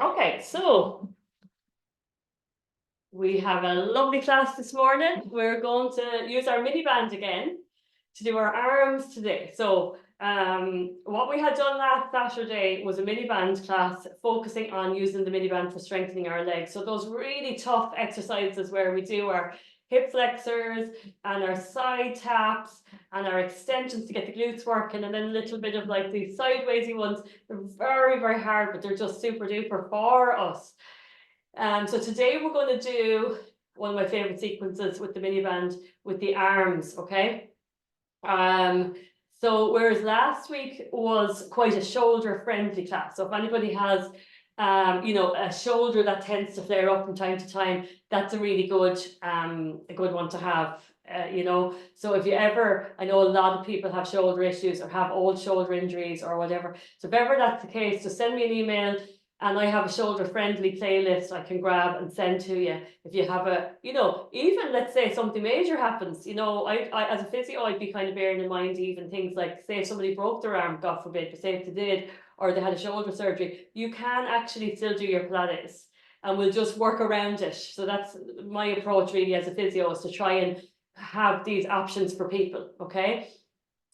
Okay, so we have a lovely class this morning. We're going to use our MiniBand again to do our arms today. So what we had done last Saturday was a MiniBand class focusing on using the MiniBand for strengthening our legs. So those really tough exercises where we do our hip flexors and our side taps and our extensions to get the glutes working, and then a little bit of like these sidewaysy ones. They're very, very hard, but they're just super duper for us. So today we're going to do one of my favorite sequences with the MiniBand with the arms, okay? So whereas last week was quite a shoulder friendly class. So if anybody has a shoulder that tends to flare up from time to time, that's a really good one to have. So if you ever, I know a lot of people have shoulder issues or have old shoulder injuries or whatever. So if ever that's the case, just send me an email and I have a shoulder friendly playlist I can grab and send to you. If you have even let's say something major happens, I as a physio, I'd be kind of bearing in mind even things like, say if somebody broke their arm, God forbid, but say if they did, or they had a shoulder surgery, you can actually still do your Pilates and we'll just work around it. So that's my approach really as a physio, is to try and have these options for people, okay?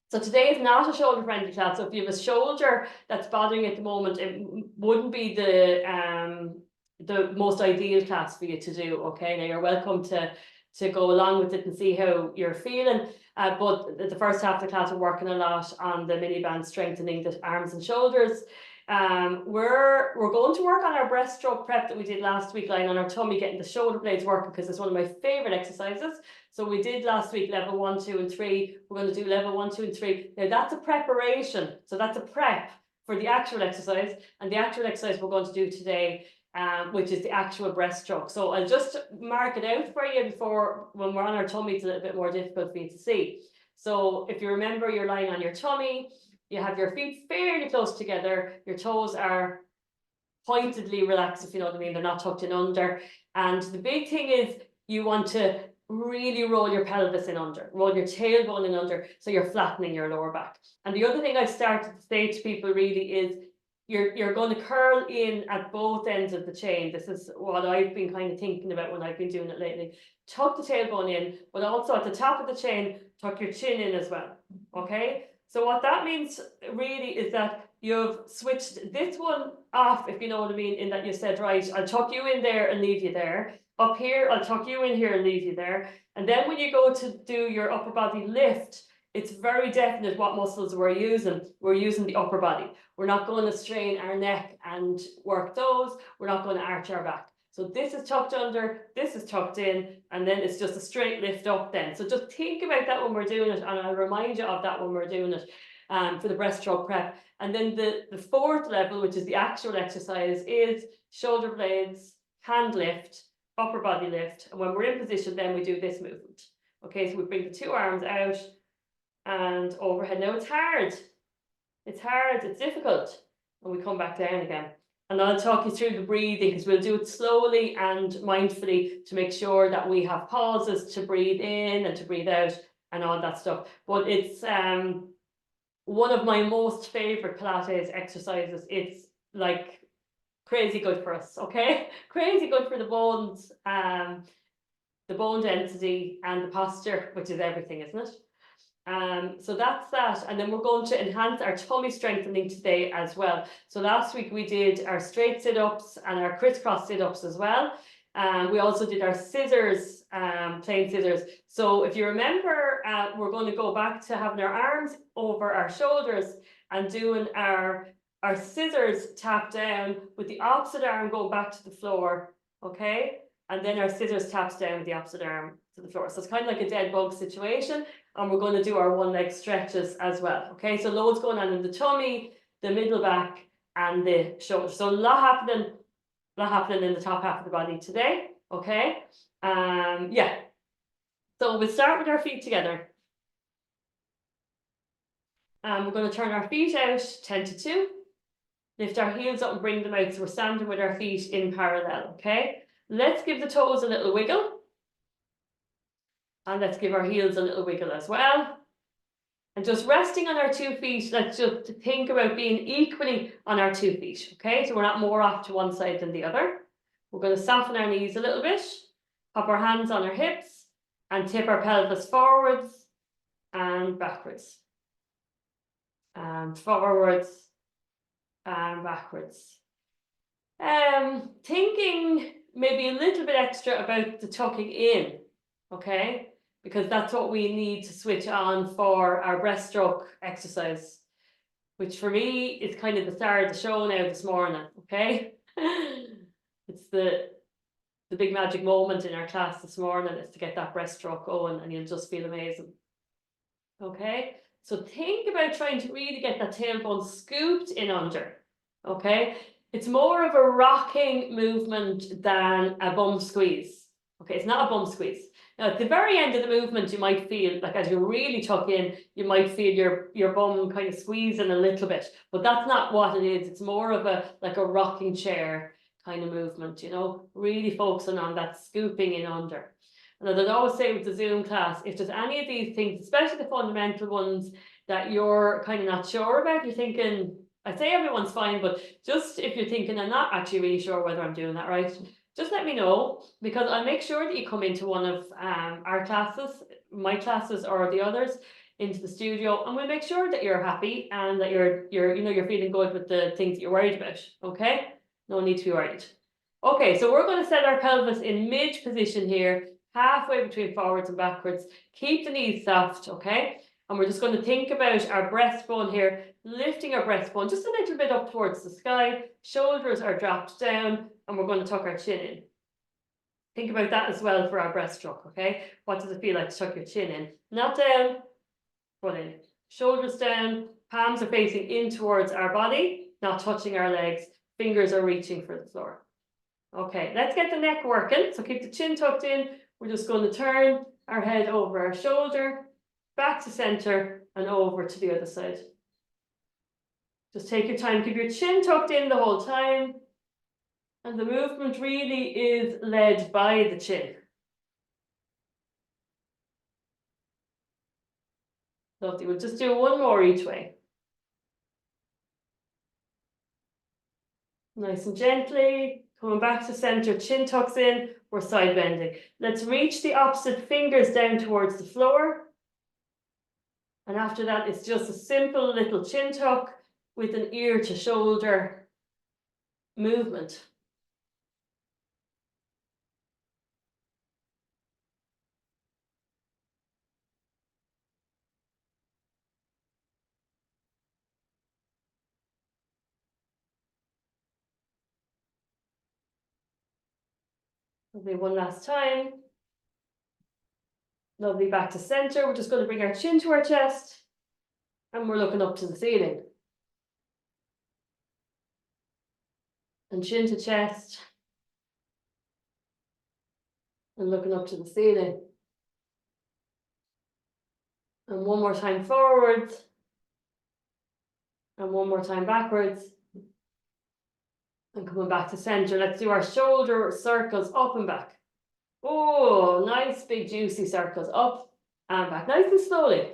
So today is not a shoulder friendly class. So if you have a shoulder that's bothering at the moment, it wouldn't be the most ideal class for you to do. Okay, now you're welcome to go along with it and see how you're feeling. But the first half of the class, we're working a lot on the MiniBand, strengthening the arms and shoulders. We're going to work on our breaststroke prep that we did last week, lying on our tummy, getting the shoulder blades working, because it's one of my favorite exercises. So we did last week level 1, 2, and 3. We're going to do level 1, 2, and 3. Now that's a preparation. So that's a prep for the actual exercise. And the actual exercise we're going to do today, which is the actual breaststroke. So I'll just mark it out for you before, when we're on our tummy, it's a little bit more difficult for you to see. So if you remember, you're lying on your tummy, you have your feet fairly close together, your toes are pointedly relaxed, if you know what I mean, they're not tucked in under. And the big thing is you want to really roll your pelvis in under, roll your tailbone in under, so you're flattening your lower back. And the other thing I've started to say to people really is you're going to curl in at both ends of the chain. This is what I've been kind of thinking about when I've been doing it lately. Tuck the tailbone in, but also at the top of the chain, tuck your chin in as well, okay? So what that means really is that you've switched this one off, if you know what I mean, in that you said, right, I'll tuck you in there and leave you there. Up here, I'll tuck you in here and leave you there. And then when you go to do your upper body lift, it's very definite what muscles we're using. We're using the upper body. We're not going to strain our neck and work those. We're not going to arch our back. So this is tucked under, this is tucked in, and then it's just a straight lift up then. So just think about that when we're doing it, and I'll remind you of that when we're doing it for the breaststroke prep. And then the fourth level, which is the actual exercise, is shoulder blades, hand lift, upper body lift. And when we're in position, then we do this movement. Okay, so we bring the two arms out and overhead. Now it's hard, it's difficult. And we come back down again. And I'll talk you through the breathing, because we'll do it slowly and mindfully to make sure that we have pauses to breathe in and to breathe out and all that stuff. But it's one of my most favorite Pilates exercises. It's like crazy good for us, okay? Crazy good for the bones, the bone density and the posture, which is everything, isn't it? So that's that. And then we're going to enhance our tummy strengthening today as well. So last week we did our straight sit-ups and our crisscross sit-ups as well. We also did our scissors, plain scissors. So if you remember, we're going to go back to having our arms over our shoulders and doing our scissors tap down with the opposite arm going back to the floor, okay? And then our scissors taps down with the opposite arm to the floor. So it's kind of like a dead bug situation. And we're going to do our one leg stretches as well. Okay, so loads going on in the tummy, the middle back, and the shoulder. So a lot happening in the top half of the body today. Okay, yeah. So we'll start with our feet together. We're going to turn our feet out 10 to 2. Lift our heels up and bring them out. So we're standing with our feet in parallel. Okay, let's give the toes a little wiggle. And let's give our heels a little wiggle as well. And just resting on our 2 feet, let's just think about being equally on our 2 feet, okay? So we're not more off to one side than the other. We're going to soften our knees a little bit, pop our hands on our hips, and tip our pelvis forwards and backwards. And forwards and backwards. Thinking maybe a little bit extra about the tucking in, okay? Because that's what we need to switch on for our breaststroke exercise, which for me is kind of the star of the show now this morning, okay? It's the big magic moment in our class this morning is to get that breaststroke going, and you'll just feel amazing. Okay, so think about trying to really get that tailbone scooped in under, okay? It's more of a rocking movement than a bum squeeze. Okay, it's not a bum squeeze. Now, at the very end of the movement, you might feel like as you really tuck in, you might feel your bum kind of squeezing a little bit, but that's not what it is. It's more of a like a rocking chair kind of movement, you know, really focusing on that scooping in under. And as I'd always say with the Zoom class, if there's any of these things, especially the fundamental ones that you're kind of not sure about, you're thinking, I'd say everyone's fine, but just if you're thinking, I'm not actually really sure whether I'm doing that right, just let me know, because I'll make sure that you come into one of our classes, my classes or the others, into the studio, and we'll make sure that you're happy and that you're feeling good with the things that you're worried about. Okay, no need to be worried. Okay, so we're going to set our pelvis in mid position here, halfway between forwards and backwards. Keep the knees soft, okay? And we're just going to think about our breastbone here, lifting our breastbone just a little bit up towards the sky. Shoulders are dropped down, and we're going to tuck our chin in. Think about that as well for our breaststroke, okay? What does it feel like to tuck your chin in? Not down, but in. Shoulders down, palms are facing in towards our body, not touching our legs. Fingers are reaching for the floor. Okay, let's get the neck working. So keep the chin tucked in. We're just going to turn our head over our shoulder, back to center, and over to the other side. Just take your time. Keep your chin tucked in the whole time. And the movement really is led by the chin. Lovely. We'll just do one more each way. Nice and gently. Coming back to center, chin tucks in, we're side bending. Let's reach the opposite fingers down towards the floor. And after that, it's just a simple little chin tuck with an ear to shoulder movement. Lovely, one last time. Lovely, back to center. We're just going to bring our chin to our chest and we're looking up to the ceiling. And chin to chest and looking up to the ceiling. And one more time forwards. And one more time backwards. And coming back to center. Let's do our shoulder circles up and back. Oh, nice big juicy circles up and back. Nice and slowly.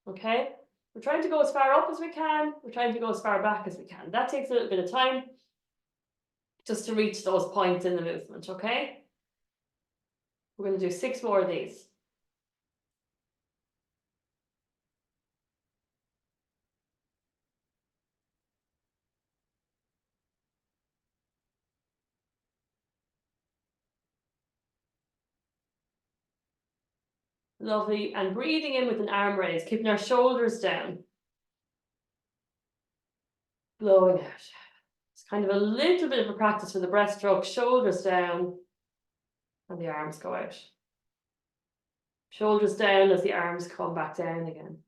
Okay. We're trying to go as far up as we can. We're trying to go as far back as we can. That takes a little bit of time just to reach those points in the movement. Okay. We're going to do 6 more of these. Lovely. And breathing in with an arm raise, keeping our shoulders down. Blowing out. It's kind of a little bit of a practice for the breaststroke. Shoulders down and the arms go out. Shoulders down as the arms come back down again.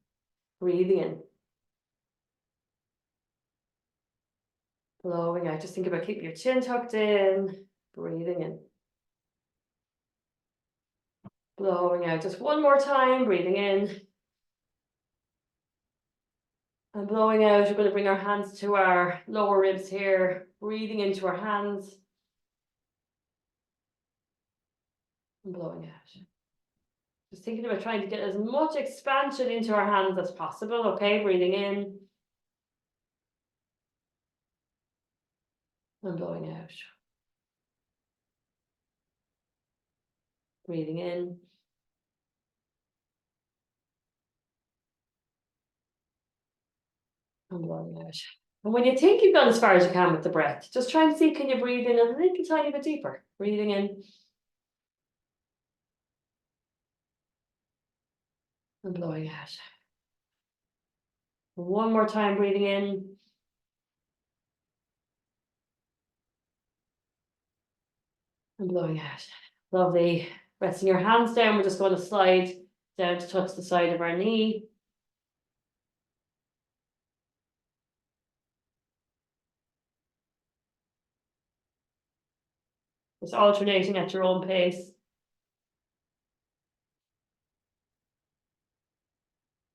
Breathing in. Blowing out. Just think about keeping your chin tucked in. Breathing in. Blowing out. Just one more time. Breathing in. And blowing out. We're going to bring our hands to our lower ribs here. Breathing into our hands. And blowing out. Just thinking about trying to get as much expansion into our hands as possible, okay? Breathing in and blowing out. Breathing in and blowing out. And when you think you've gone as far as you can with the breath, just try and see, can you breathe in a little tiny bit deeper? Breathing in and blowing out. One more time, breathing in and blowing out. Lovely. Resting your hands down, we're just going to slide down to touch the side of our knee. Just alternating at your own pace.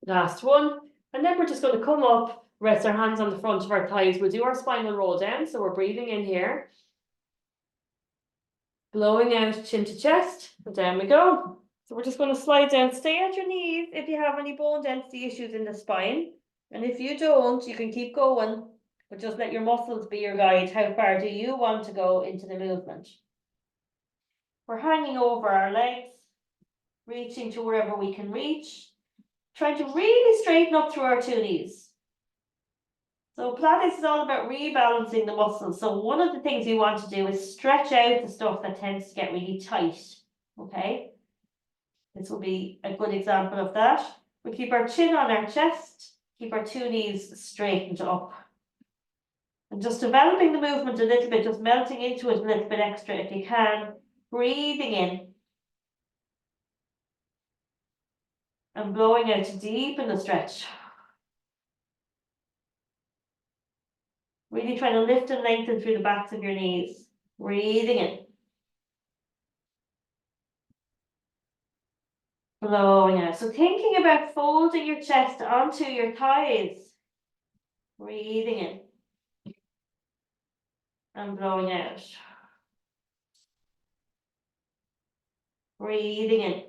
Last one. And then we're just going to come up, rest our hands on the front of our thighs. We'll do our spinal roll down. So we're breathing in here. Blowing out chin to chest. And down we go. So we're just going to slide down. Stay at your knees if you have any bone density issues in the spine. And if you don't, you can keep going. But just let your muscles be your guide. How far do you want to go into the movement? We're hanging over our legs, reaching to wherever we can reach, trying to really straighten up through our two knees. So Pilates is all about rebalancing the muscles. So one of the things you want to do is stretch out the stuff that tends to get really tight. Okay, this will be a good example of that. We keep our chin on our chest, keep our two knees straightened up. And just developing the movement a little bit, just melting into it a little bit extra if you can. Breathing in. And blowing out to deepen the stretch. Really trying to lift and lengthen through the backs of your knees. Breathing in. Blowing out. So thinking about folding your chest onto your thighs. Breathing in. And blowing out. Breathing in.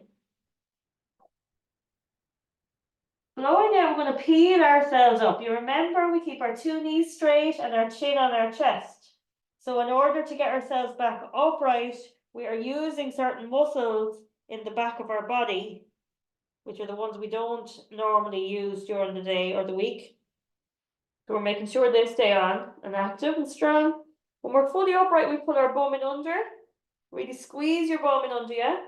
Blowing out, we're going to peel ourselves up. You remember we keep our two knees straight and our chin on our chest. So in order to get ourselves back upright, we are using certain muscles in the back of our body, which are the ones we don't normally use during the day or the week. So we're making sure they stay on and active and strong. When we're fully upright, we pull our bum in under. Really squeeze your bum in under you.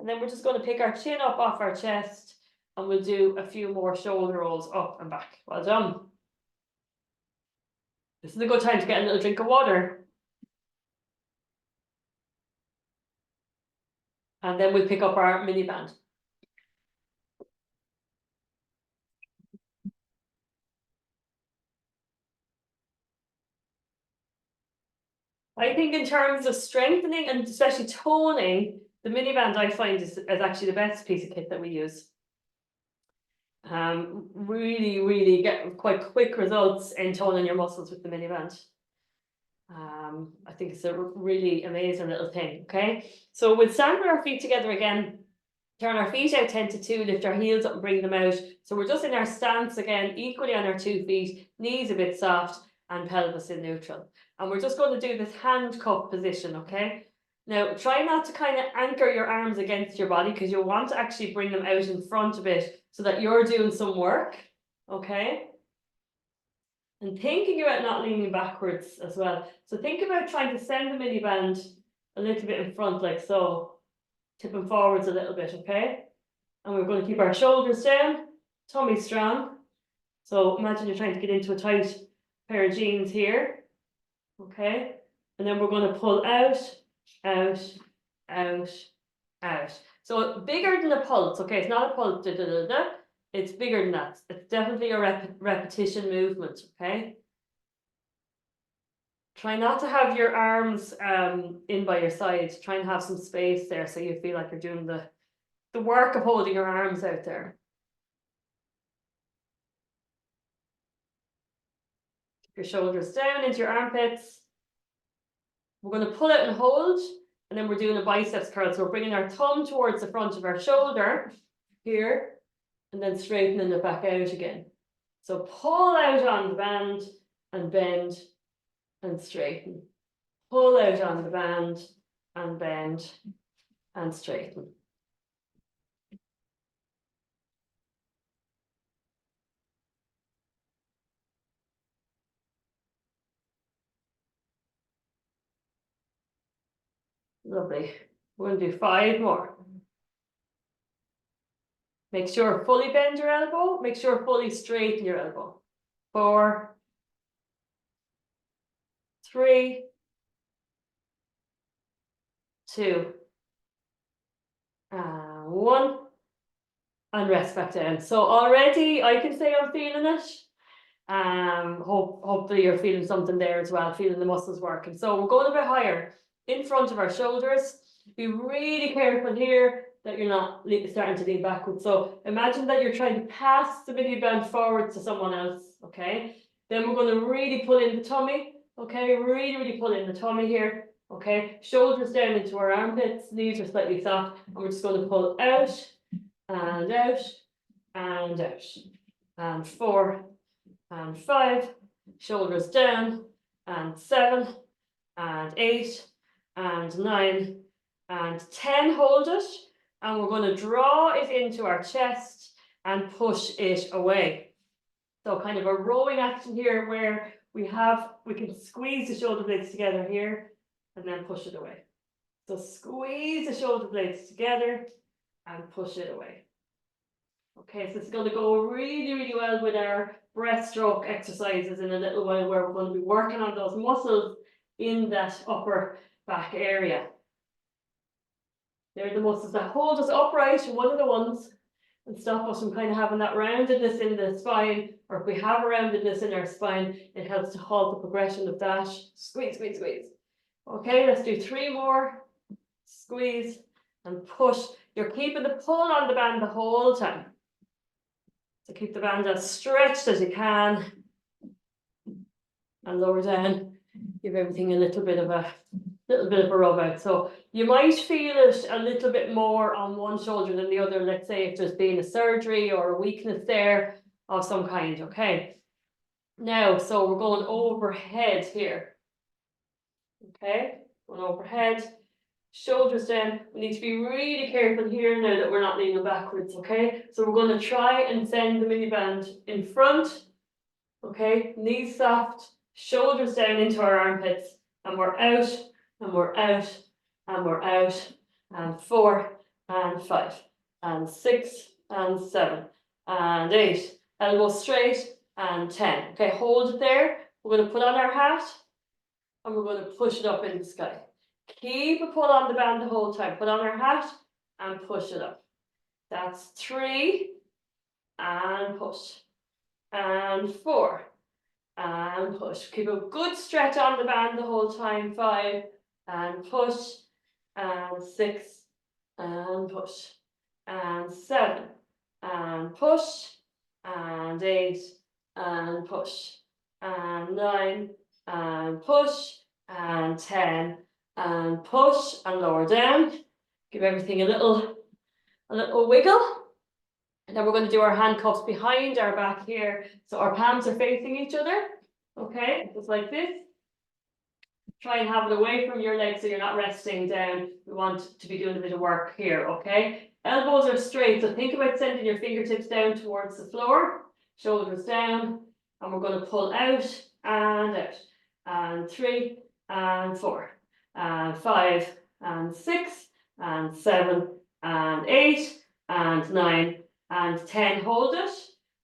And then we're just going to pick our chin up off our chest. And we'll do a few more shoulder rolls up and back. Well done. This is a good time to get a little drink of water. And then we'll pick up our MiniBand. I think in terms of strengthening and especially toning, the MiniBand I find is actually the best piece of kit that we use. Really get quite quick results in toning your muscles with the MiniBand. I think it's a really amazing little thing. Okay, so we'll stand with our feet together again, turn our feet out 10 to 2, lift our heels up and bring them out. So we're just in our stance again, equally on our 2 feet, knees a bit soft and pelvis in neutral. And we're just going to do this handcuff position, okay? Now, try not to kind of anchor your arms against your body because you'll want to actually bring them out in front a bit so that you're doing some work, okay? And thinking about not leaning backwards as well. So think about trying to send the MiniBand a little bit in front like so, tipping forwards a little bit, okay? And we're going to keep our shoulders down, tummy strong. So imagine you're trying to get into a tight pair of jeans here, okay? And then we're going to pull out, out, out, out. So bigger than a pulse, okay? It's not a pulse, da, da, da, da. It's bigger than that. It's definitely a repetition movement, okay? Try not to have your arms in by your side. Try and have some space there so you feel like you're doing the work of holding your arms out there. Keep your shoulders down into your armpits. We're going to pull out and hold. And then we're doing a biceps curl. So we're bringing our thumb towards the front of our shoulder here, and then straightening it back out again. So pull out on the band and bend and straighten. Pull out on the band and bend and straighten. Lovely. We're going to do 5 more. Make sure fully bend your elbow. Make sure fully straighten your elbow. 4, 3, 2, 1. And rest back down. So already I can say I'm feeling it. Hopefully you're feeling something there as well, feeling the muscles working. So we're going a bit higher in front of our shoulders. Be really careful here that you're not starting to lean backwards. So imagine that you're trying to pass the MiniBand forward to someone else, okay? Then we're going to really pull in the tummy, okay? Really pull in the tummy here, okay? Shoulders down into our armpits, knees are slightly soft, and we're just going to pull out, and out, and out. And 4, and 5, shoulders down, and 7, and 8, and 9, and 10, hold it, and we're going to draw it into our chest and push it away. So kind of a rowing action here where we can squeeze the shoulder blades together here and then push it away. So squeeze the shoulder blades together and push it away. Okay, so it's going to go really well with our breaststroke exercises in a little while, where we're going to be working on those muscles in that upper back area. They're the muscles that hold us upright, one of the ones, and stop us from kind of having that roundedness in the spine, or if we have a roundedness in our spine, it helps to halt the progression of that. Squeeze. Okay, let's do 3 more. Squeeze and push. You're keeping the pull on the band the whole time. So keep the band as stretched as you can. And lower down. Give everything a little bit of a rub out. So you might feel it a little bit more on one shoulder than the other. Let's say if there's been a surgery or a weakness there of some kind. Okay. Now, so we're going overhead here. Okay, going overhead. Shoulders down. We need to be really careful here now that we're not leaning backwards, okay? So we're going to try and send the MiniBand in front, okay? Knees soft, shoulders down into our armpits, and we're out, and we're out, and we're out, and 4, and 5, and 6, and 7, and 8. Elbows straight, and 10. Okay, hold it there. We're going to put on our hat, and we're going to push it up in the sky. Keep a pull on the band the whole time. Put on our hat and push it up. That's 3, and push, and 4, and push. Keep a good stretch on the band the whole time. 5, and push, and 6, and push, and 7, and push, and 8, and push, and 9, and push, and 10, and push, and lower down. Give everything a little wiggle. And then we're going to do our handcuffs behind our back here. So our palms are facing each other. Okay, just like this. Try and have it away from your legs so you're not resting down. We want to be doing a bit of work here, okay? Elbows are straight, so think about sending your fingertips down towards the floor. Shoulders down. And we're going to pull out, and 3, and 4. And 5, and 6, and 7, and 8, and 9, and 10. Hold it.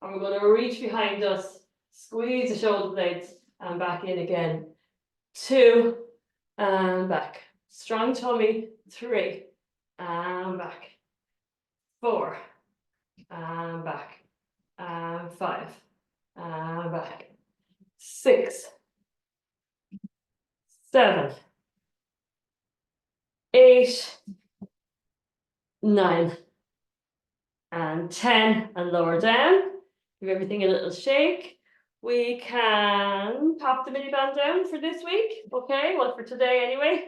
And we're going to reach behind us, squeeze the shoulder blades, and back in again. 2, and back. Strong tummy. 3, and back. 4, and back. And 5, and back. 6, 7, 8, 9, and 10, and lower down. Give everything a little shake. we can pop the mini band down for this week. Okay, well, for today anyway,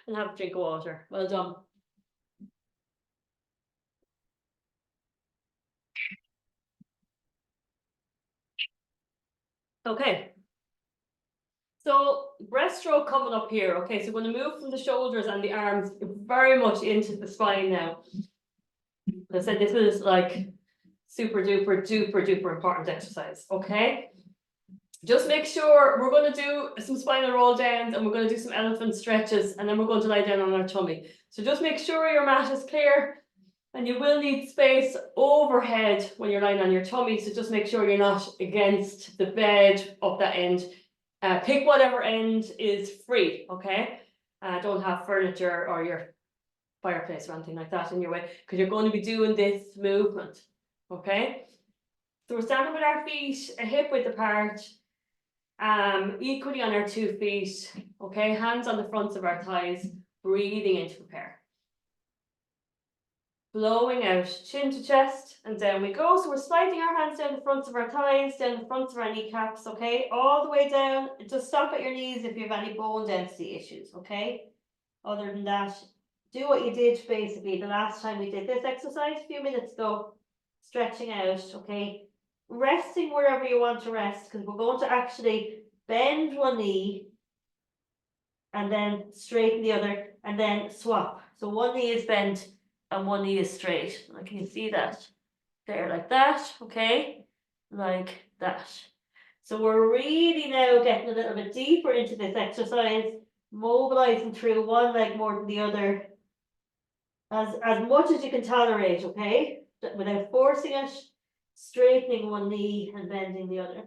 and have a drink of water. Well done. Okay. So breaststroke coming up here. Okay, so we're going to move from the shoulders and the arms very much into the spine now. As I said, this is like super duper important exercise. Okay, just make sure we're going to do some spinal roll downs and we're going to do some elephant stretches, and then we're going to lie down on our tummy. So just make sure your mat is clear, and you will need space overhead when you're lying on your tummy. So just make sure you're not against the bed up that end. Pick whatever end is free, okay? Don't have furniture or your fireplace or anything like that in your way, because you're going to be doing this movement, okay? So we're standing with our feet a hip width apart, equally on our 2 feet, okay? Hands on the fronts of our thighs, breathing in to prepare. Blowing out, chin to chest, and down we go. So we're sliding our hands down the fronts of our thighs, down the fronts of our kneecaps, okay? All the way down. Just stop at your knees if you have any bone density issues, okay? Other than that, do what you did basically the last time we did this exercise a few minutes ago. Stretching out, okay? Resting wherever you want to rest, because we're going to actually bend one knee and then straighten the other, and then swap. So one knee is bent and one knee is straight. Can you see that? There, like that, okay? Like that. So we're really now getting a little bit deeper into this exercise, mobilizing through one leg more than the other, as much as you can tolerate, okay? Without forcing it, straightening one knee and bending the other.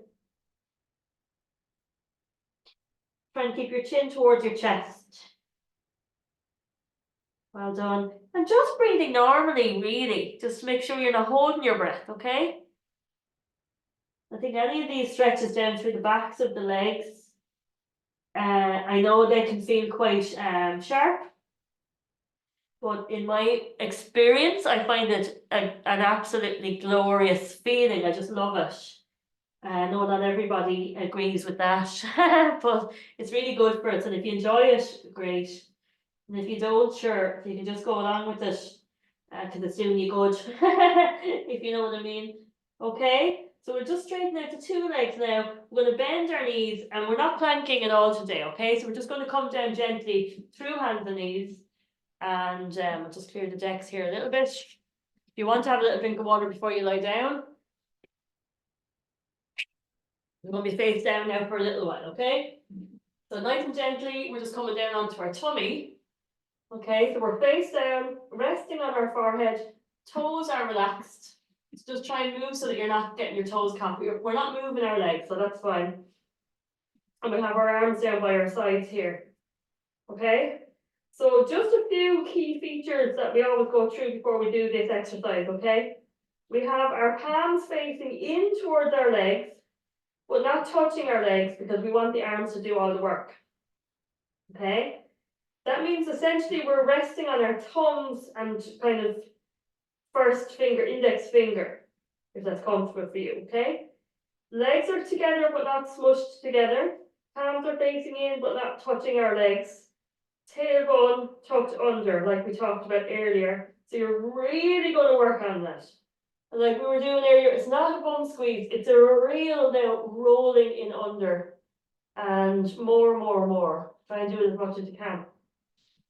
Try and keep your chin towards your chest. Well done. And just breathing normally, really. Just make sure you're not holding your breath, okay? I think any of these stretches down through the backs of the legs, I know they can feel quite sharp, but in my experience, I find it an absolutely glorious feeling. I just love it. I know not everybody agrees with that, but it's really good for us. And if you enjoy it, great. And if you don't, sure, you can just go along with it, because it's doing you good, if you know what I mean. Okay, so we're just straightening out the 2 legs now. We're going to bend our knees, and we're not planking at all today, okay? So we're just going to come down gently through hands and knees, and we'll just clear the decks here a little bit. If you want to have a little drink of water before you lie down. We're going to be face down now for a little while, okay? So nice and gently, we're just coming down onto our tummy. Okay, so we're face down, resting on our forehead, toes are relaxed. So just try and move so that you're not getting your toes caught. We're not moving our legs, so that's fine. And we'll have our arms down by our sides here. Okay, so just a few key features that we always go through before we do this exercise, okay? We have our palms facing in towards our legs, but not touching our legs, because we want the arms to do all the work. Okay? That means essentially we're resting on our thumbs and kind of first finger, index finger, if that's comfortable for you, okay? Legs are together but not smushed together. Palms are facing in but not touching our legs. Tailbone tucked under, like we talked about earlier. So you're really going to work on that. And like we were doing earlier, it's not a bum squeeze, it's a real now rolling in under. And more. Try and do it as much as you can.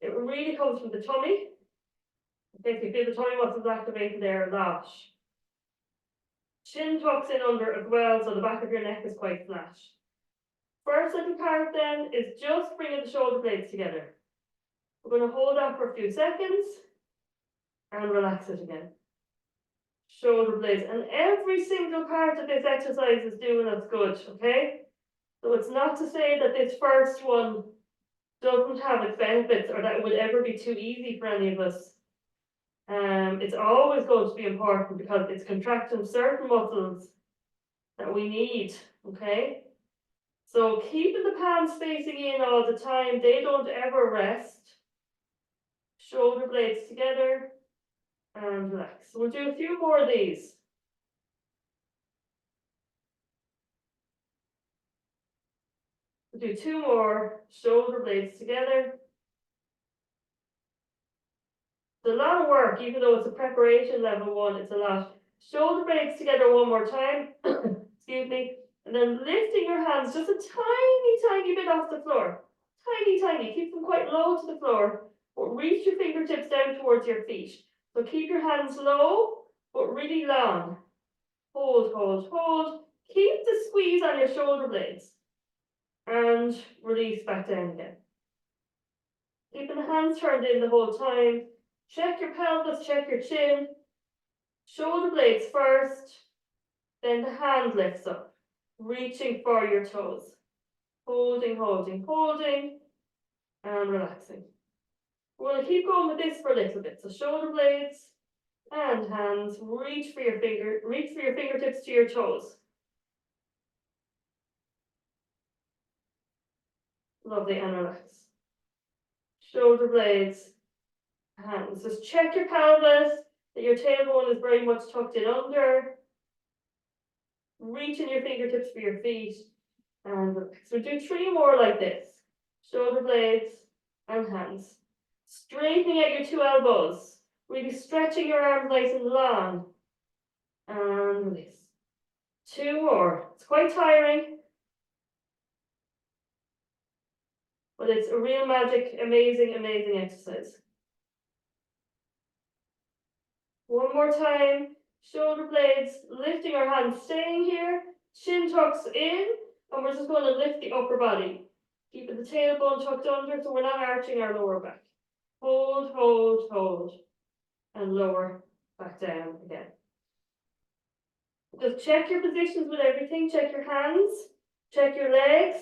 It really comes from the tummy. Okay, so you feel the tummy muscles activated there a lot. Chin tucks in under as well, so the back of your neck is quite flat. First little part then is just bringing the shoulder blades together. We're going to hold that for a few seconds and relax it again. Shoulder blades, and every single part of this exercise is doing us good, okay? So it's not to say that this first one doesn't have its benefits or that it would ever be too easy for any of us. It's always going to be important because it's contracting certain muscles that we need, okay? So keeping the palms facing in all the time, they don't ever rest. Shoulder blades together and relax. So we'll do a few more of these. We'll do 2 more, shoulder blades together. It's a lot of work, even though it's a preparation level 1, it's a lot. Shoulder blades together one more time, excuse me, and then lifting your hands just a tiny bit off the floor. Tiny, keep them quite low to the floor, but reach your fingertips down towards your feet. So keep your hands low, but really long. Hold, hold, hold. Keep the squeeze on your shoulder blades. And release back down again. Keeping the hands turned in the whole time. Check your pelvis, check your chin. Shoulder blades first, then the hand lifts up, reaching for your toes. Holding, holding, holding, and relaxing. We're going to keep going with this for a little bit. So shoulder blades and hands, reach for your fingertips to your toes. Lovely, and relax. Shoulder blades, hands. Just check your pelvis, that your tailbone is very much tucked in under. Reaching your fingertips for your feet, and relax. So do 3 more like this. Shoulder blades and hands. Straightening out your 2 elbows. Really stretching your arms nice and long. And release. 2 more. It's quite tiring, but it's a real magic, amazing exercise. One more time. Shoulder blades, lifting our hands, staying here. Chin tucks in, and we're just going to lift the upper body. Keeping the tailbone tucked under so we're not arching our lower back. Hold, hold, hold, and lower back down again. Just check your positions with everything. Check your hands, check your legs,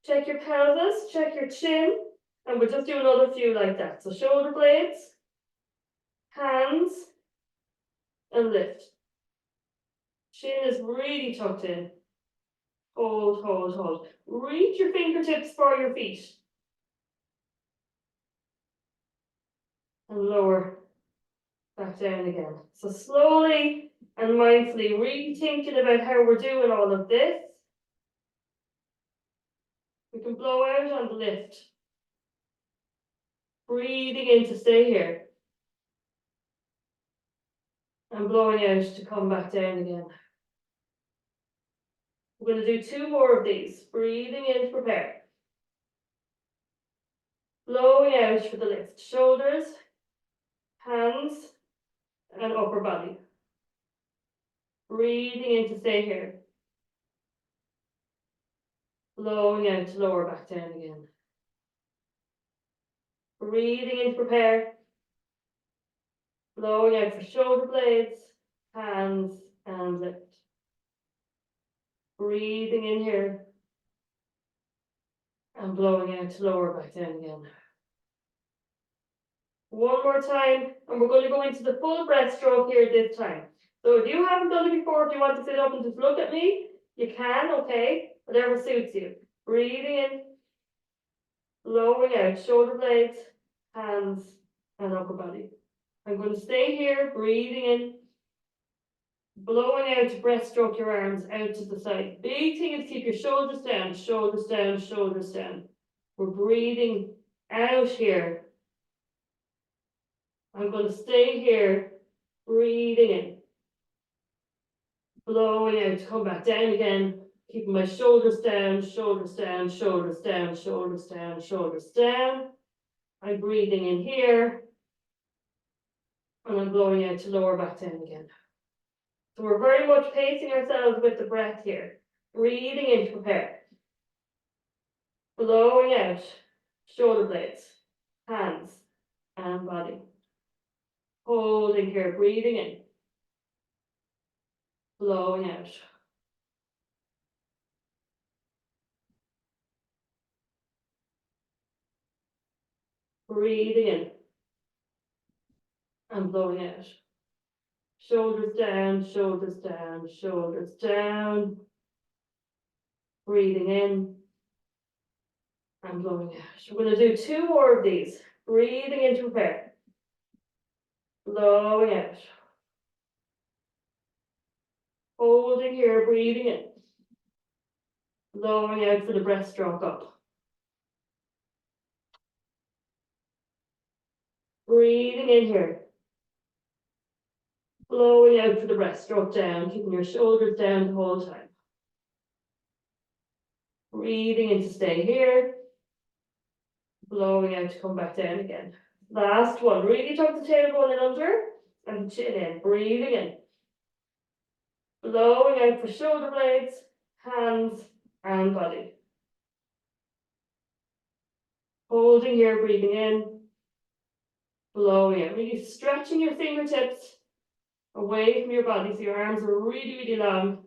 check your pelvis, check your chin, and we'll just do another few like that. So shoulder blades, hands, and lift. Chin is really tucked in. Hold, hold, hold. Reach your fingertips for your feet. And lower back down again. So slowly and mindfully, really thinking about how we're doing all of this. We can blow out on the lift. Breathing in to stay here. And blowing out to come back down again. We're going to do 2 more of these. Breathing in to prepare. Blowing out for the lift. Shoulders, hands, and upper body. Breathing in to stay here. Blowing out to lower back down again. Breathing in to prepare. Blowing out for shoulder blades, hands, and lift. Breathing in here. And blowing out to lower back down again. One more time, and we're going to go into the full breaststroke here this time. So if you haven't done it before, if you want to sit up and just look at me, you can, okay? Whatever suits you. Breathing in, blowing out, shoulder blades, hands, and upper body. I'm going to stay here, breathing in, blowing out to breaststroke your arms out to the side. Big thing is keep your shoulders down, shoulders down, shoulders down. We're breathing out here. I'm going to stay here, breathing in, blowing out to come back down again, keeping my shoulders down, shoulders down, shoulders down, shoulders down, shoulders down. I'm breathing in here, and I'm blowing out to lower back down again. So we're very much pacing ourselves with the breath here. Breathing in to prepare. Blowing out, shoulder blades, hands, and body. Holding here, breathing in. Blowing out. Breathing in. And blowing out. Shoulders down, shoulders down, shoulders down. Breathing in. And blowing out. We're going to do 2 more of these. Breathing in to prepare. Blowing out. Holding here, breathing in. Blowing out for the breaststroke up. Breathing in here. Blowing out for the breaststroke down, keeping your shoulders down the whole time. Breathing in to stay here. Blowing out to come back down again. Last one. Really tuck the tailbone in under and chin in. Breathing in. Blowing out for shoulder blades, hands, and body. Holding here, breathing in. Blowing out. Really stretching your fingertips away from your body so your arms are really, really long.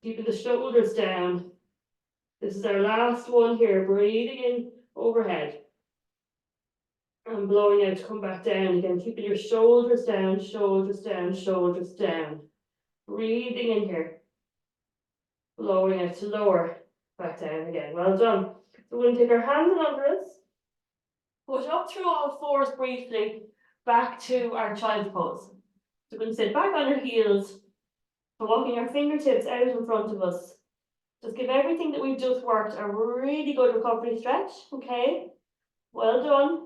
Keeping the shoulders down. This is our last one here. Breathing in overhead. And blowing out to come back down again. Keeping your shoulders down, shoulders down, shoulders down. Breathing in here. Blowing out to lower. Back down again. Well done. So we're going to take our hands and under us. Push up through all fours briefly. Back to our child's pose. So we're going to sit back on your heels. Walking our fingertips out in front of us. Just give everything that we've just worked a really good recovery stretch. Okay. Well done.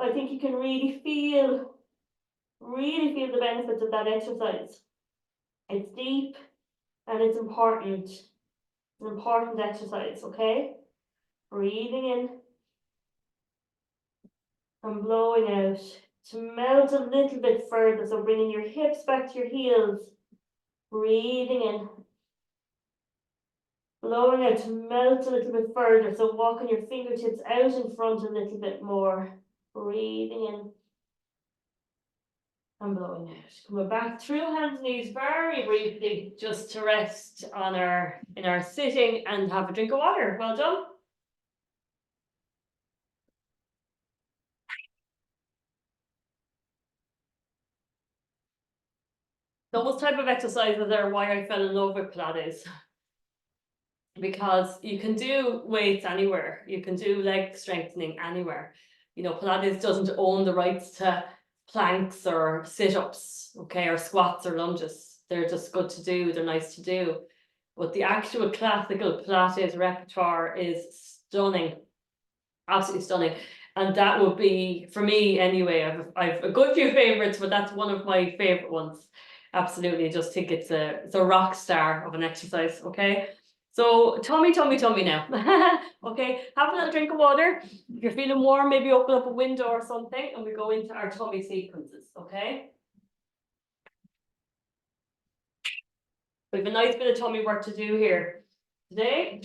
I think you can really feel the benefits of that exercise. It's deep and it's important. It's an important exercise, okay? Breathing in and blowing out to melt a little bit further. So bringing your hips back to your heels. Breathing in. Blowing out to melt a little bit further. So walking your fingertips out in front a little bit more. Breathing in. And blowing out. Coming back through hands and knees very briefly, just to rest on in our sitting and have a drink of water. Well done. Those type of exercises are why I fell in love with Pilates. Because you can do weights anywhere. You can do leg strengthening anywhere. You know, Pilates doesn't own the rights to planks or sit-ups, okay, or squats or lunges. They're just good to do, they're nice to do. But the actual classical Pilates repertoire is stunning, absolutely stunning. And that would be, for me anyway, I've a good few favorites, but that's one of my favorite ones. Absolutely, I just think it's a rock star of an exercise, okay? So tummy now. Okay, have a little drink of water. If you're feeling warm, maybe open up a window or something and we go into our tummy sequences, okay? We have a nice bit of tummy work to do here today.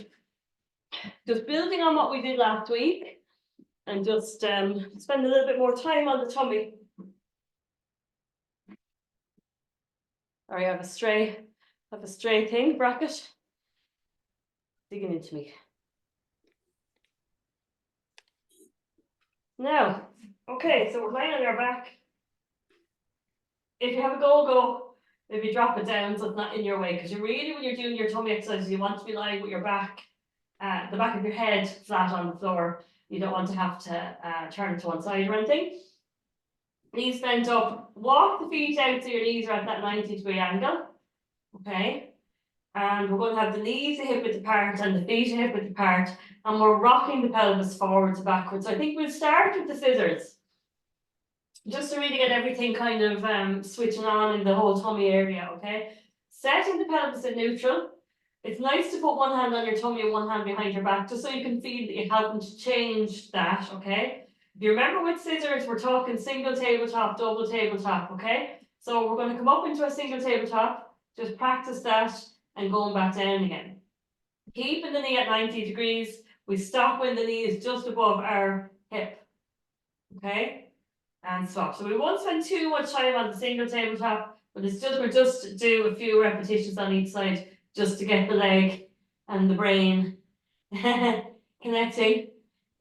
Just building on what we did last week and just spend a little bit more time on the tummy. Or you have a stray thing, bracket. Digging into me. Now, okay, so we're lying on our back. If you have a go, maybe drop it down so it's not in your way. Because you really, when you're doing your tummy exercises, you want to be lying with your back, the back of your head flat on the floor. You don't want to have to turn it to one side or anything. Knees bent up. Walk the feet out so your knees are at that 90-degree angle. Okay. And we're going to have the knees a hip width apart and the feet a hip width apart. And we're rocking the pelvis forwards and backwards. So I think we'll start with the scissors. Just to really get everything kind of switching on in the whole tummy area, okay? Setting the pelvis in neutral. It's nice to put one hand on your tummy and one hand behind your back, just so you can feel that you're helping to change that, okay? If you remember with scissors, we're talking single tabletop, double tabletop, okay? So we're going to come up into a single tabletop, just practice that, and going back down again. Keeping the knee at 90 degrees. We stop when the knee is just above our hip, okay? And swap. So we won't spend too much time on the single tabletop, but it's just, we'll just do a few repetitions on each side just to get the leg and the brain connecting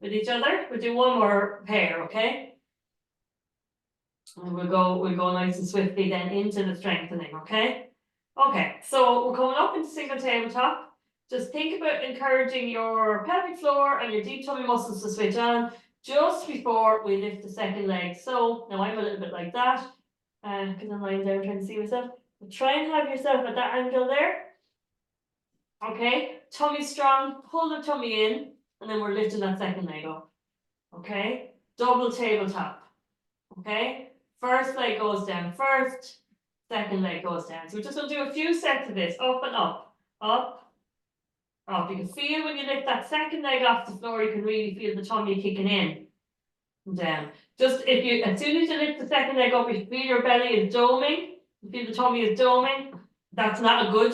with each other. We'll do one more pair, okay? And we'll go nice and swiftly then into the strengthening, okay? Okay, so we're coming up into single tabletop. Just think about encouraging your pelvic floor and your deep tummy muscles to switch on just before we lift the second leg. So now I'm a little bit like that, because I'm lying down trying to see myself. But try and have yourself at that angle there. Okay, tummy strong, pull the tummy in, and then we're lifting that second leg up. Okay, double tabletop. Okay, first leg goes down first, second leg goes down. So we're just going to do a few sets of this, up and up, up, up. You can feel when you lift that second leg off the floor, you can really feel the tummy kicking in and down. Just if you, as soon as you lift the second leg up, you feel your belly is doming, you feel the tummy is doming, that's not good,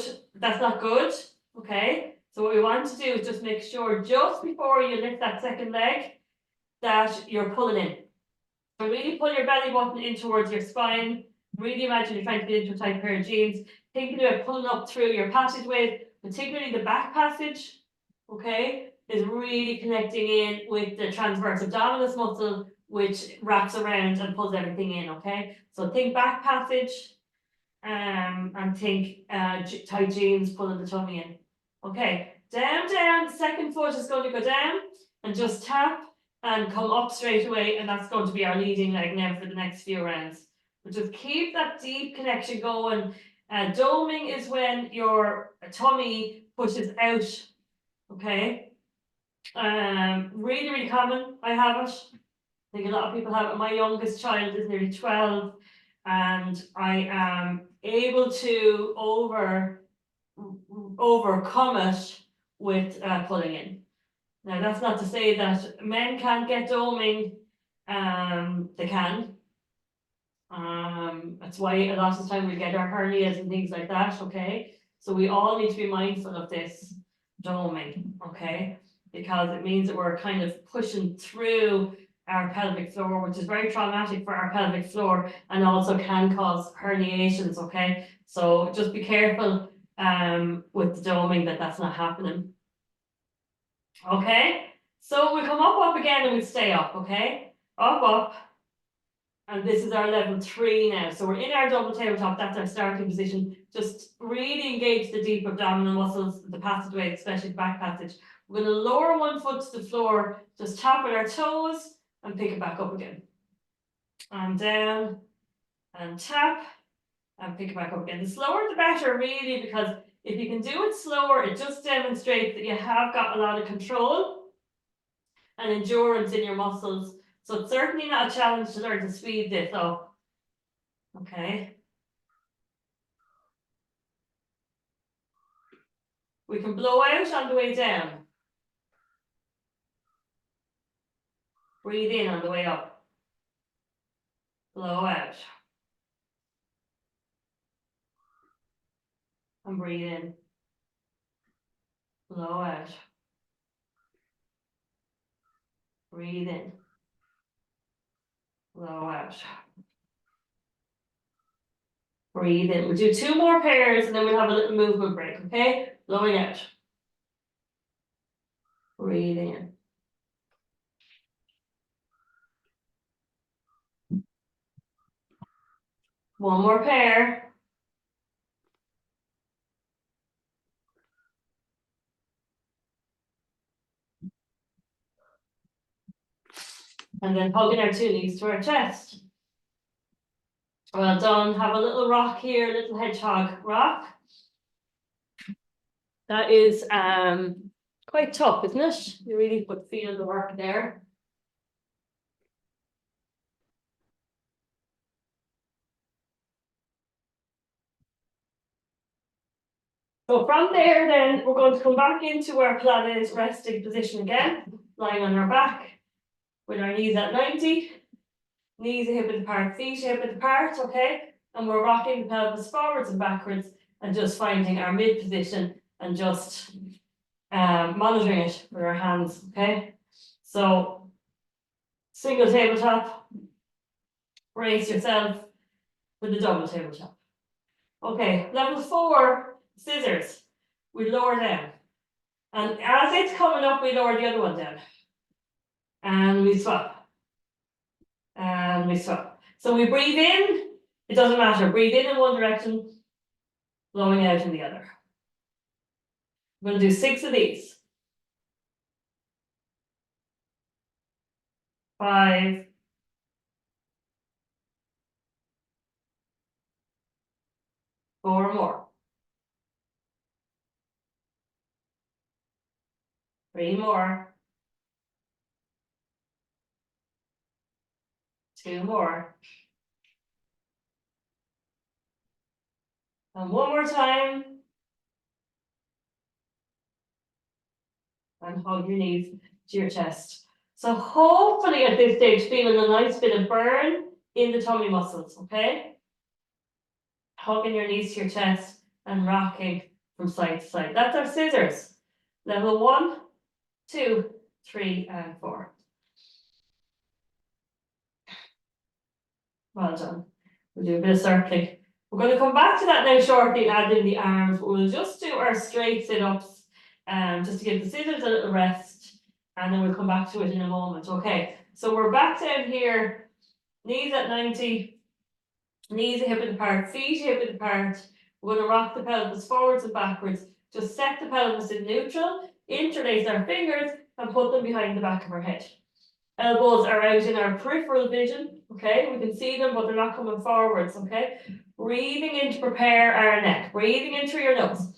okay? So what we want to do is just make sure just before you lift that second leg that you're pulling in. So really pull your belly button in towards your spine. Really imagine you're trying to get into a tight pair of jeans. Thinking about pulling up through your passageways, particularly the back passage, okay, is really connecting in with the transverse abdominis muscle, which wraps around and pulls everything in, okay? So think back passage, and think tight jeans pulling the tummy in. Okay, down, down, the second foot is going to go down and just tap and come up straight away, and that's going to be our leading leg now for the next few rounds. But just keep that deep connection going. Doming is when your tummy pushes out, okay? Really, really common, I have it. I think a lot of people have it. My youngest child is nearly 12, and I am able to overcome it with pulling in. Now that's not to say that men can't get doming, they can. That's why a lot of the time we get our hernias and things like that, okay? So we all need to be mindful of this doming, okay? Because it means that we're kind of pushing through our pelvic floor, which is very traumatic for our pelvic floor and also can cause herniations, okay? So just be careful with the doming that that's not happening. Okay, so we come up again and we stay up, okay? Up. And this is our level 3 now. So we're in our double tabletop, that's our starting position. Just really engage the deep abdominal muscles, the passageway, especially the back passage. We're going to lower one foot to the floor, just tap with our toes and pick it back up again. And down and tap and pick it back up again. The slower the better, really, because if you can do it slower, it just demonstrates that you have got a lot of control and endurance in your muscles. So it's certainly not a challenge to learn to speed this up. Okay. We can blow out on the way down. Breathe in on the way up. Blow out. And breathe in. Blow out. Breathe in. Blow out. Breathe in. We'll do 2 more pairs and then we'll have a little movement break, okay? Blowing out. Breathe in. One more pair. And then hugging our 2 knees to our chest. Well done. Have a little rock here, little hedgehog rock. That is quite tough, isn't it? You really put feel the work there. So from there, then we're going to come back into our Pilates resting position again, lying on our back with our knees at 90, knees a hip width apart, feet a hip width apart, okay? And we're rocking the pelvis forwards and backwards and just finding our mid position and just monitoring it with our hands, okay? So single tabletop, brace yourself with the double tabletop. Okay, level 4, scissors. We lower down. And as it's coming up, we lower the other one down. And we swap. And we swap. So we breathe in, it doesn't matter. Breathe in one direction, blowing out in the other. We're going to do 6 of these. 5. 4 more. 3 more. 2 more. And one more time. And hug your knees to your chest. So hopefully at this stage, feeling a nice bit of burn in the tummy muscles, okay? Hugging your knees to your chest and rocking from side to side. That's our scissors. Level 1, 2, 3, and 4. Well done. We'll do a bit of circling. We're going to come back to that now shortly and add in the arms. We'll just do our straight sit-ups, just to give the scissors a little rest, and then we'll come back to it in a moment. Okay, so we're back down here, knees at 90, knees hip width apart, feet hip width apart. We're going to rock the pelvis forwards and backwards. Just set the pelvis in neutral, interlace our fingers, and put them behind the back of our head. Elbows are out in our peripheral vision, okay? We can see them, but they're not coming forwards, okay? Breathing in to prepare our neck. Breathing in through your nose.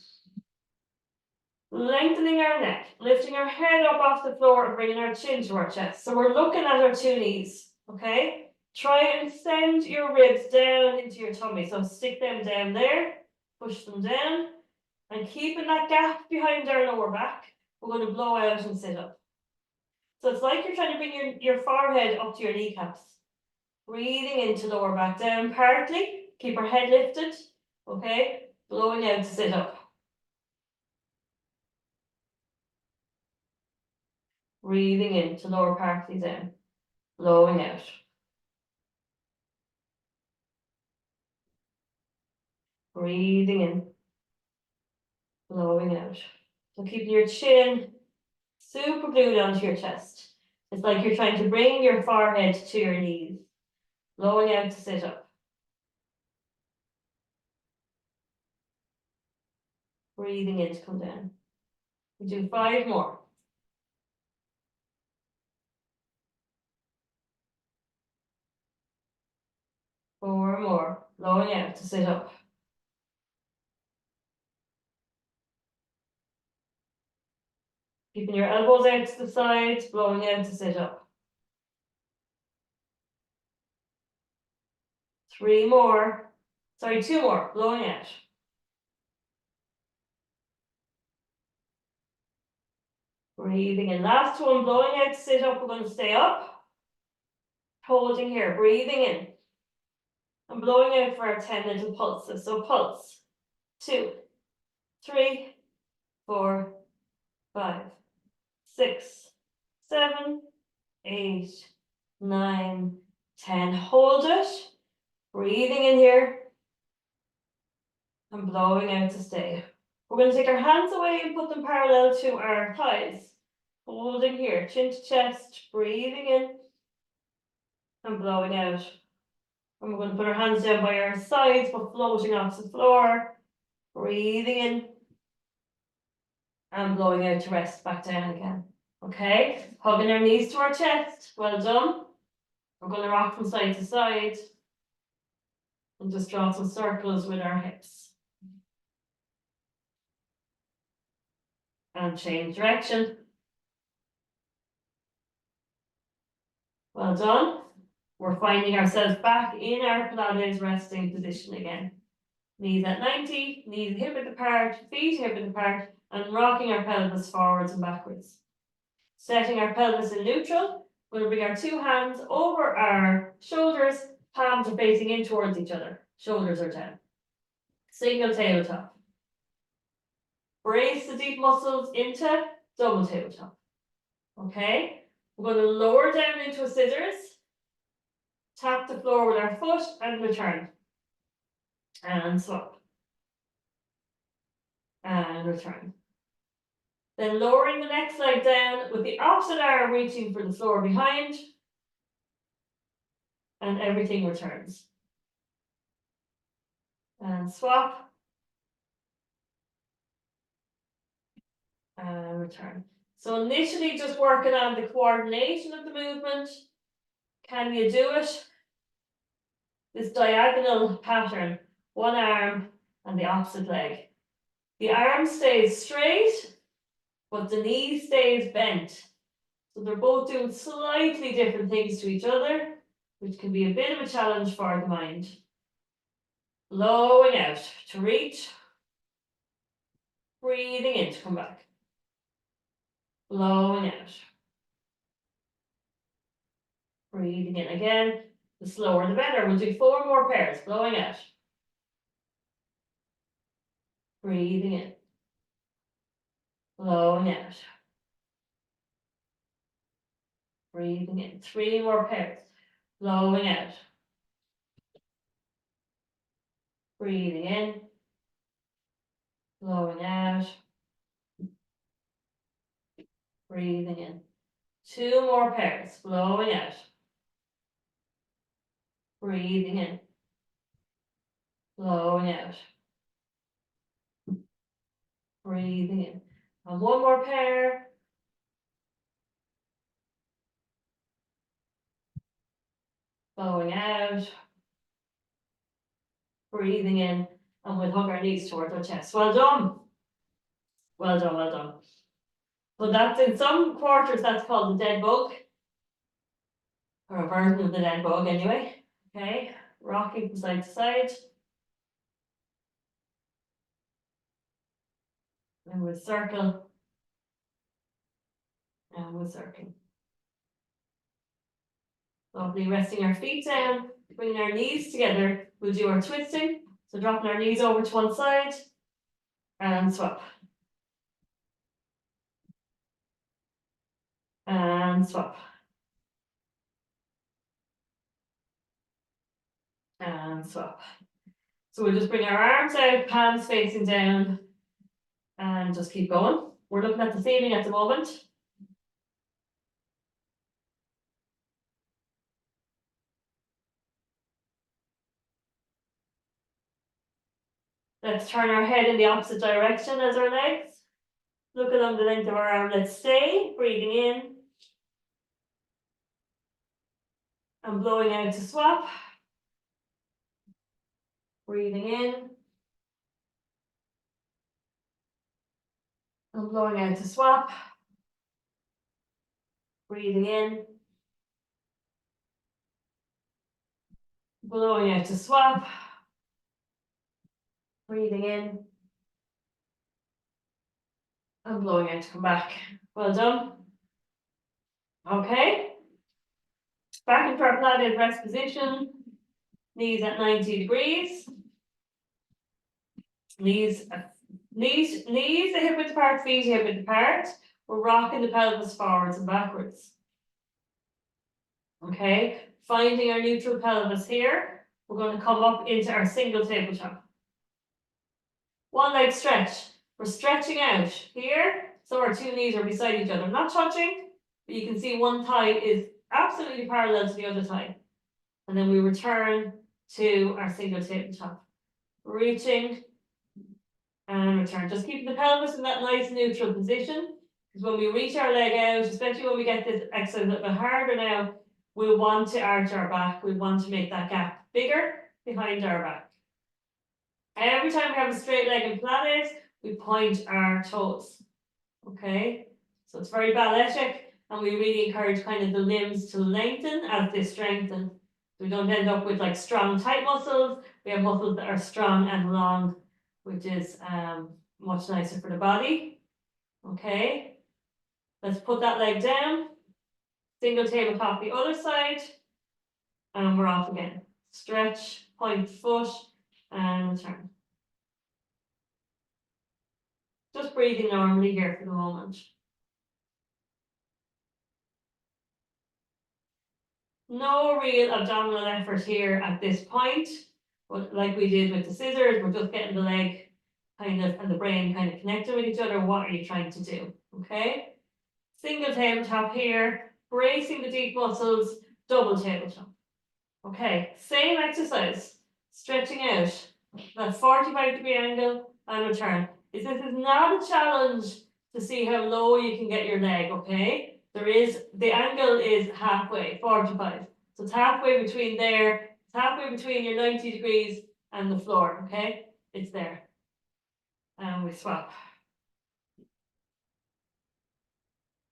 Lengthening our neck. Lifting our head up off the floor and bringing our chin to our chest. So we're looking at our 2 knees, okay? Try and send your ribs down into your tummy. So stick them down there. Push them down. And keeping that gap behind our lower back, we're going to blow out and sit up. So it's like you're trying to bring your forehead up to your kneecaps. Breathing into lower back down partly. Keep our head lifted. Okay. Blowing out to sit up. Breathing into lower partly down. Blowing out. Breathing in. Blowing out. So keeping your chin super glued onto your chest. It's like you're trying to bring your forehead to your knees. Blowing out to sit up. Breathing in to come down. We do 5 more. 4 more. Blowing out to sit up. Keeping your elbows out to the sides, blowing out to sit up. 3 more. Sorry, 2 more. Blowing out. Breathing in. Last one. Blowing out to sit up. We're going to stay up. Holding here. Breathing in. And blowing out for our 10 little pulses. So pulse. 2, 3, 4, 5, 6, 7, 8, 9, 10. Hold it. Breathing in here. And blowing out to stay. We're going to take our hands away and put them parallel to our thighs. Holding here, chin to chest, breathing in and blowing out. And we're going to put our hands down by our sides but floating off the floor. Breathing in and blowing out to rest back down again. Okay, hugging our knees to our chest. Well done. We're going to rock from side to side and just draw some circles with our hips. And change direction. Well done. We're finding ourselves back in our Pilates resting position again. Knees at 90, knees hip width apart, feet hip width apart, and rocking our pelvis forwards and backwards. Setting our pelvis in neutral, we're going to bring our 2 hands over our shoulders, palms are facing in towards each other, shoulders are down. Single tabletop. Brace the deep muscles into double tabletop. Okay, we're going to lower down into a scissors, tap the floor with our foot and return. And swap. And return. Then lowering the next leg down with the opposite arm reaching for the floor behind. And everything returns. And swap. And return. So initially just working on the coordination of the movement. Can you do it? This diagonal pattern, one arm and the opposite leg. The arm stays straight but the knee stays bent. So they're both doing slightly different things to each other, which can be a bit of a challenge for the mind. Blowing out to reach. Breathing in to come back. Blowing out. Breathing in again. The slower the better. We'll do 4 more pairs. Blowing out. Breathing in. Blowing out. Breathing in. 3 more pairs. Blowing out. Breathing in. Blowing out. Breathing in. 2 more pairs. Blowing out. Breathing in. Blowing out. Breathing in. And 1 more pair. Blowing out. Breathing in. And we'll hug our knees towards our chest. Well done. Well done, well done. So that's, in some quarters, that's called the dead bug. Or a version of the dead bug anyway. Okay, rocking from side to side. And we'll circle. And we'll circle. Lovely, resting our feet down, bringing our knees together. We'll do our twisting. So dropping our knees over to one side and swap. And swap. And swap. So we'll just bring our arms out, palms facing down, and just keep going. We're looking at the ceiling at the moment. Let's turn our head in the opposite direction as our legs. Look along the length of our arm. Let's stay, breathing in. And blowing out to swap. Breathing in. And blowing out to swap. Breathing in. Blowing out to swap. Breathing in. And blowing out to come back. Well done. Okay. Back into our Pilates rest position. Knees at 90 degrees. Knees a hip width apart, feet hip width apart. We're rocking the pelvis forwards and backwards. Okay, finding our neutral pelvis here. We're going to come up into our single tabletop. 1 leg stretch. We're stretching out here, so our 2 knees are beside each other, not touching, but you can see one thigh is absolutely parallel to the other thigh. And then we return to our single tabletop. Reaching and return. Just keeping the pelvis in that nice neutral position. Because when we reach our leg out, especially when we get this exercise a little bit harder now, we'll want to arch our back. We want to make that gap bigger behind our back. Every time we have a straight leg in Pilates, we point our toes. Okay, so it's very balletic, and we really encourage kind of the limbs to lengthen as they strengthen. So we don't end up with like strong, tight muscles. We have muscles that are strong and long, which is much nicer for the body. Okay, let's put that leg down. Single tabletop the other side, and we're off again. Stretch, point foot, and return. Just breathing normally here for the moment. No real abdominal effort here at this point, but like we did with the scissors, we're just getting the leg kind of and the brain kind of connected with each other. What are you trying to do? Okay, single tabletop here, bracing the deep muscles, double tabletop. Okay, same exercise, stretching out that 45-degree angle and return. This is not a challenge to see how low you can get your leg, okay? The angle is halfway, 45. So it's halfway between there, it's halfway between your 90 degrees and the floor, okay? It's there. And we swap.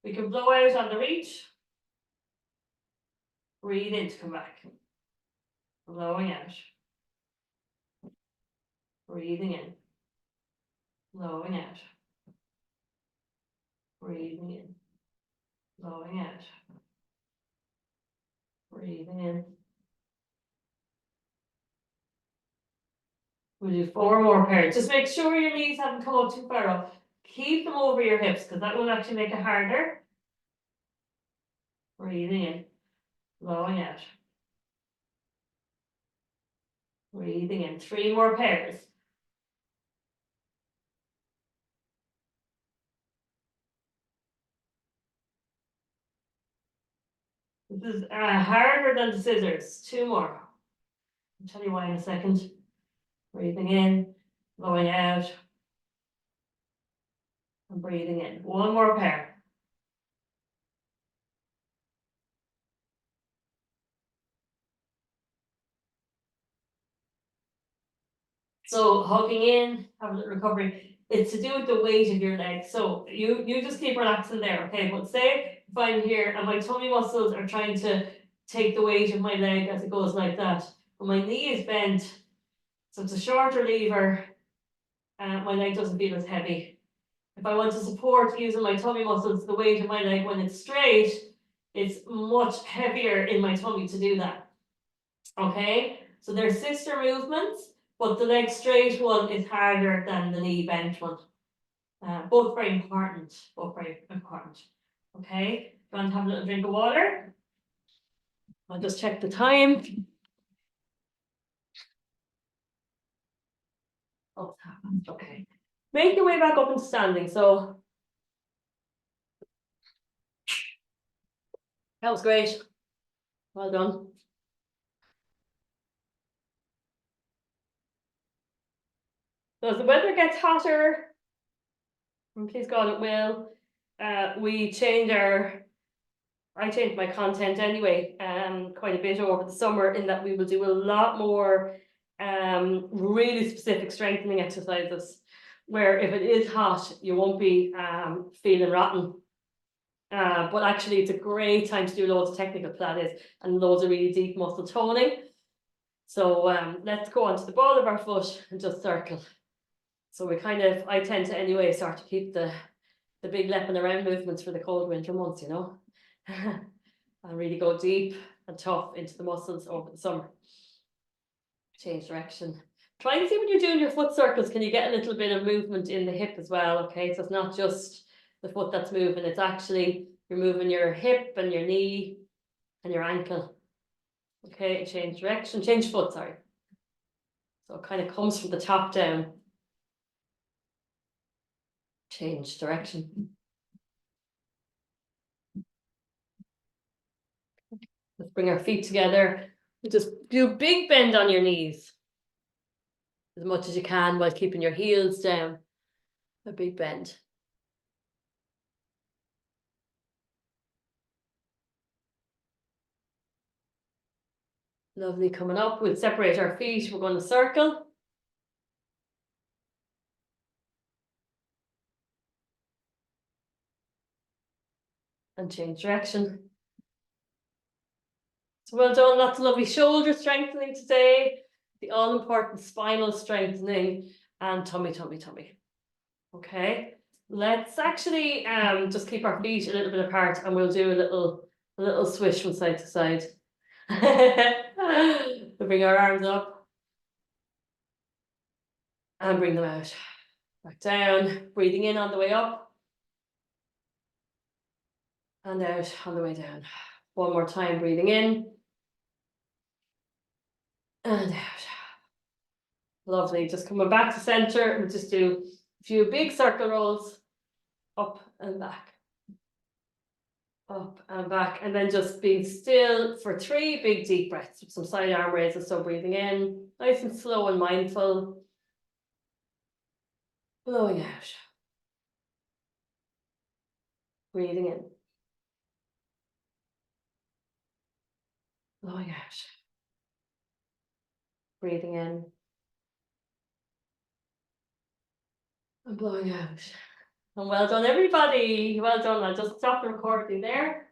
We can blow out on the reach. Breathe in to come back. Blowing out. Breathing in. Blowing out. Breathing in. Blowing out. Breathing in. We'll do 4 more pairs. Just make sure your knees haven't come up too far up. Keep them over your hips because that will actually make it harder. Breathing in. Blowing out. Breathing in. 3 more pairs. This is harder than the scissors. 2 more. I'll tell you why in a second. Breathing in, blowing out, and breathing in. 1 more pair. So hugging in, have a little recovery. It's to do with the weight of your legs. So you just keep relaxing there, okay? But say if I'm here and my tummy muscles are trying to take the weight of my leg as it goes like that, but my knee is bent, so it's a shorter lever, and my leg doesn't feel as heavy. If I want to support using my tummy muscles, the weight of my leg when it's straight, it's much heavier in my tummy to do that. Okay, so they're sister movements, but the leg straight one is harder than the knee bent one. Both very important, both very important. Okay, you want to have a little drink of water? I'll just check the time. Oh, okay. Make your way back up into standing. So that was great. Well done. So as the weather gets hotter, and please God it will, I changed my content anyway, quite a bit over the summer, in that we will do a lot more really specific strengthening exercises, where if it is hot, you won't be feeling rotten. But actually it's a great time to do loads of technical Pilates and loads of really deep muscle toning. So let's go onto the ball of our foot and just circle. So I tend to anyway start to keep the big leaping around movements for the cold winter months, you know. And really go deep and tough into the muscles over the summer. Change direction. Try and see when you're doing your foot circles, can you get a little bit of movement in the hip as well? Okay, so it's not just the foot that's moving, it's actually you're moving your hip and your knee and your ankle. Okay, change direction, change foot, sorry. So it kind of comes from the top down. Change direction. Let's bring our feet together. Just do a big bend on your knees as much as you can while keeping your heels down. A big bend. Lovely, coming up. We'll separate our feet. We're going to circle. And change direction. So well done, lots of lovely shoulder strengthening today, the all-important spinal strengthening, and tummy. Okay, let's actually just keep our feet a little bit apart, and we'll do a little swish from side to side. We'll bring our arms up and bring them out. Back down, breathing in on the way up and out on the way down. One more time, breathing in and out. Lovely. Just coming back to center, and just do a few big circle rolls up and back, up and back, and then just being still for 3 big deep breaths with some side arm raises. So breathing in nice and slow and mindful, blowing out, breathing in, blowing out, breathing in and blowing out. And well done, everybody. Well done. I'll just stop the recording there.